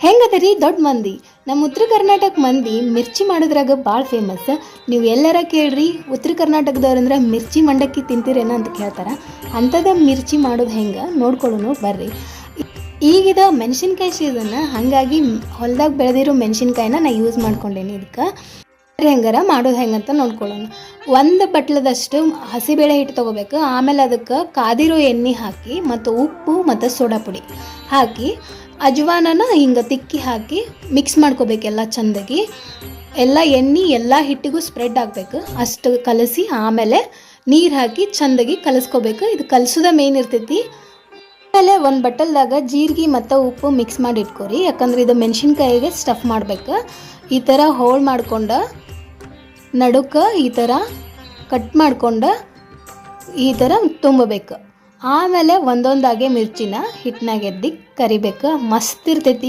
ಹೆಂಗದರಿ ದೊಡ್ಡ ಮಂದಿ ನಮ್ಮ ಉತ್ತರ ಕರ್ನಾಟಕ ಮಂದಿ ಮಿರ್ಚಿ ಮಾಡೋದ್ರಾಗ ಭಾಳ ಫೇಮಸ್. ನೀವು ಎಲ್ಲರ ಕೇಳ್ರಿ ಉತ್ತರ ಕರ್ನಾಟಕದವ್ರಂದ್ರೆ ಮಿರ್ಚಿ ಮಂಡಕ್ಕಿ ತಿಂತೀರೇನೋ ಅಂತ ಕೇಳ್ತಾರೆ. ಅಂಥದ್ದು ಮಿರ್ಚಿ ಮಾಡೋದು ಹೆಂಗೆ ನೋಡ್ಕೊಳ್ಳೋಣ ಬರ್ರಿ. ಈಗಿದ ಮೆಣಸಿನ್ಕಾಯಿ ಸೀಸನ್, ಹಾಗಾಗಿ ಹೊಲ್ದಾಗ ಬೆಳೆದಿರೋ ಮೆಣಸಿನ್ಕಾಯಿನ ನಾ ಯೂಸ್ ಮಾಡ್ಕೊಂಡೇನಿ. ಇದಕ್ಕೆ ಹೆಂಗಾರ ಮಾಡೋದು ಹೆಂಗಂತ ನೋಡ್ಕೊಳ್ಳೋಣ. ಒಂದು ಬಟ್ಲದಷ್ಟು ಹಸಿಬೇಳೆ ಹಿಟ್ಟು ತೊಗೋಬೇಕು. ಆಮೇಲೆ ಅದಕ್ಕೆ ಕಾದಿರೋ ಎಣ್ಣೆ ಹಾಕಿ ಮತ್ತು ಉಪ್ಪು ಮತ್ತು ಸೋಡಾ ಪುಡಿ ಹಾಕಿ ಅಜ್ವಾನನ ಹಿಂಗೆ ತಿಕ್ಕಿ ಹಾಕಿ ಮಿಕ್ಸ್ ಮಾಡ್ಕೋಬೇಕೆಲ್ಲ ಚೆಂದಾಗಿ. ಎಲ್ಲ ಎಣ್ಣೆ ಎಲ್ಲ ಹಿಟ್ಟಿಗೂ ಸ್ಪ್ರೆಡ್ ಆಗಬೇಕು. ಅಷ್ಟು ಕಲಸಿ ಆಮೇಲೆ ನೀರು ಹಾಕಿ ಚೆಂದಾಗಿ ಕಲಿಸ್ಕೋಬೇಕು. ಇದು ಕಲಸೋದ ಮೇನ್ ಇರ್ತೈತಿ. ಆಮೇಲೆ ಒಂದು ಬಟ್ಟಲ್ದಾಗ ಜೀರಿಗೆ ಮತ್ತು ಉಪ್ಪು ಮಿಕ್ಸ್ ಮಾಡಿ ಇಟ್ಕೊರಿ, ಯಾಕಂದ್ರೆ ಇದು ಮೆಣಸಿನ್ಕಾಯಿಗೆ ಸ್ಟಫ್ ಮಾಡ್ಬೇಕು. ಈ ಥರ ಹೋಳು ಮಾಡ್ಕೊಂಡು ನಡುಕ್ಕೆ ಈ ಥರ ಕಟ್ ಮಾಡ್ಕೊಂಡು ಈ ಥರ ತುಂಬಬೇಕು. ಆಮೇಲೆ ಒಂದೊಂದಾಗೆ ಮಿರ್ಚಿನ ಹಿಟ್ಟಿನಾಗ ಎದ್ದಿ ಕರಿಬೇಕು. ಮಸ್ತ್ ಇರ್ತೈತಿ.